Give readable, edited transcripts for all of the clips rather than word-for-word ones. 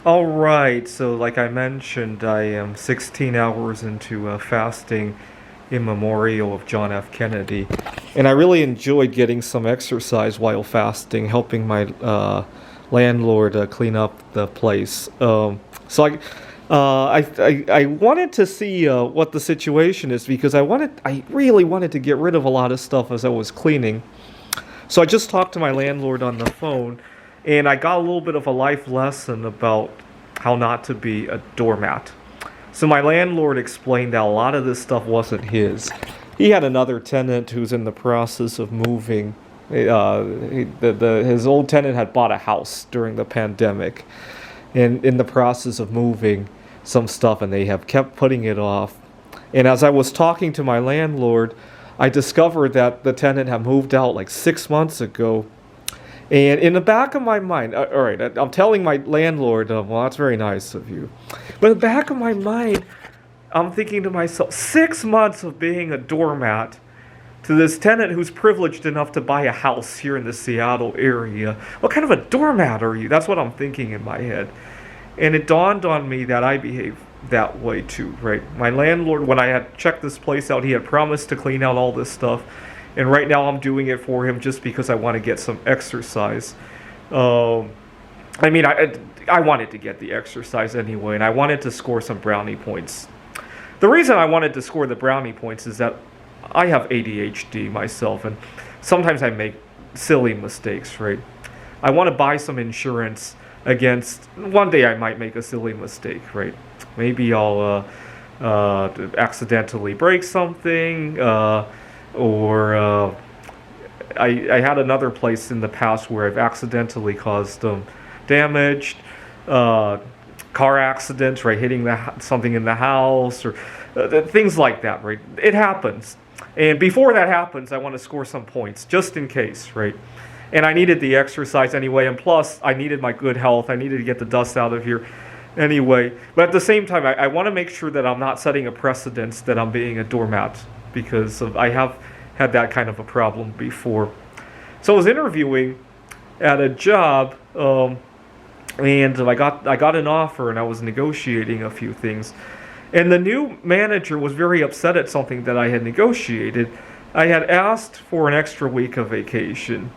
All right, so like I mentioned, I am 16 hours into fasting in memorial of John F. Kennedy, and I really enjoyed getting some exercise while fasting, helping my landlord clean up the place. So I wanted to see what the situation is because I really wanted to get rid of a lot of stuff as I was cleaning. So I just talked to my landlord on the phone, and I got a little bit of a life lesson about how not to be a doormat. So my landlord explained that a lot of this stuff wasn't his. He had another tenant who's in the process of moving. His old tenant had bought a house during the pandemic, and in the process of moving some stuff, and they have kept putting it off. And as I was talking to my landlord, I discovered that the tenant had moved out like 6 months ago. And in the back of my mind, all right, I'm telling my landlord, well, that's very nice of you. But in the back of my mind, I'm thinking to myself, 6 months of being a doormat to this tenant who's privileged enough to buy a house here in the Seattle area. What kind of a doormat are you? That's what I'm thinking in my head. And it dawned on me that I behave that way too, right? My landlord, when I had checked this place out, he had promised to clean out all this stuff. And right now I'm doing it for him just because I want to get some exercise. I mean, I wanted to get the exercise anyway, and I wanted to score some brownie points. The reason I wanted to score the brownie points is that I have ADHD myself, and sometimes I make silly mistakes, right? I want to buy some insurance against, one day I might make a silly mistake, right? Maybe I'll accidentally break something, or I had another place in the past where I've accidentally caused damage, car accidents, right? Hitting something in the house, or things like that, right? It happens. And before that happens, I want to score some points, just in case, right? And I needed the exercise anyway, and plus, I needed my good health. I needed to get the dust out of here anyway. But at the same time, I want to make sure that I'm not setting a precedence that I'm being a doormat, because I have had that kind of a problem before. So I was interviewing at a job, and I got an offer, and I was negotiating a few things. And the new manager was very upset at something that I had negotiated. I had asked for an extra week of vacation.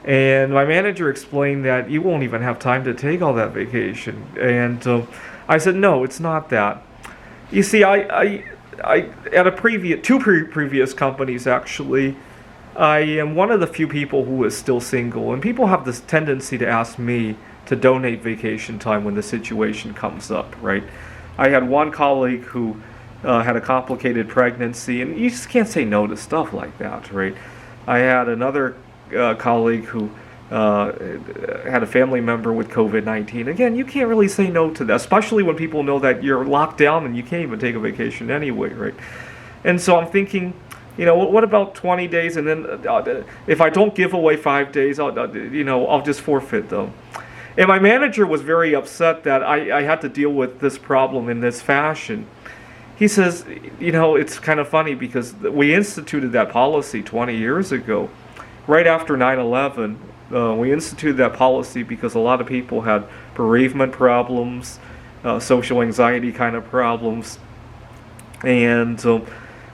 And my manager explained that you won't even have time to take all that vacation. And I said, no, it's not that. You see, I at two previous companies, actually, I am one of the few people who is still single. And people have this tendency to ask me to donate vacation time when the situation comes up, right? I had one colleague who had a complicated pregnancy, and you just can't say no to stuff like that, right? I had another colleague who had a family member with COVID-19. Again, you can't really say no to that, especially when people know that you're locked down and you can't even take a vacation anyway, right? And so I'm thinking, what about 20 days, and then if I don't give away 5 days, I'll just forfeit them. And my manager was very upset that I had to deal with this problem in this fashion. He says, it's kind of funny because we instituted that policy 20 years ago. Right after 9/11, we instituted that policy because a lot of people had bereavement problems, social anxiety kind of problems. And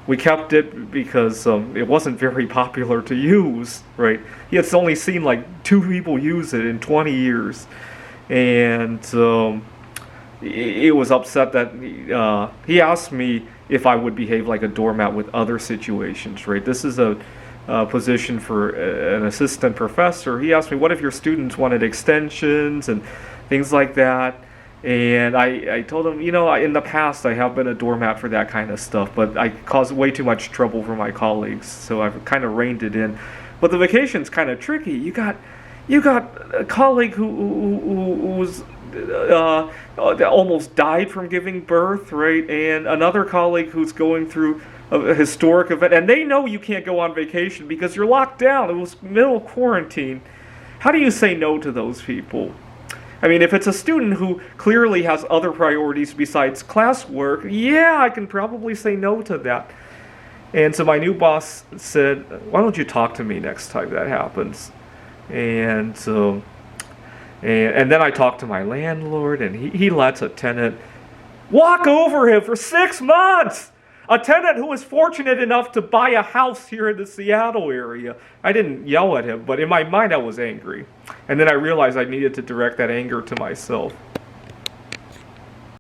we kept it because it wasn't very popular to use, right? He had only seen like 2 people use it in 20 years. And it was upset that he asked me if I would behave like a doormat with other situations, right? This is a position for an assistant professor. He asked me, what if your students wanted extensions and things like that? And I told him, in the past I have been a doormat for that kind of stuff, but I caused way too much trouble for my colleagues, so I've kind of reined it in. But the vacation's kind of tricky. You got a colleague who was almost died from giving birth, right? And another colleague who's going through a historic event, and they know you can't go on vacation because you're locked down. It was middle quarantine. How do you say no to those people? I mean, if it's a student who clearly has other priorities besides classwork, yeah, I can probably say no to that. And so my new boss said, why don't you talk to me next time that happens? And And then I talked to my landlord, and he lets a tenant walk over him for 6 months. A tenant who was fortunate enough to buy a house here in the Seattle area. I didn't yell at him, but in my mind I was angry. And then I realized I needed to direct that anger to myself.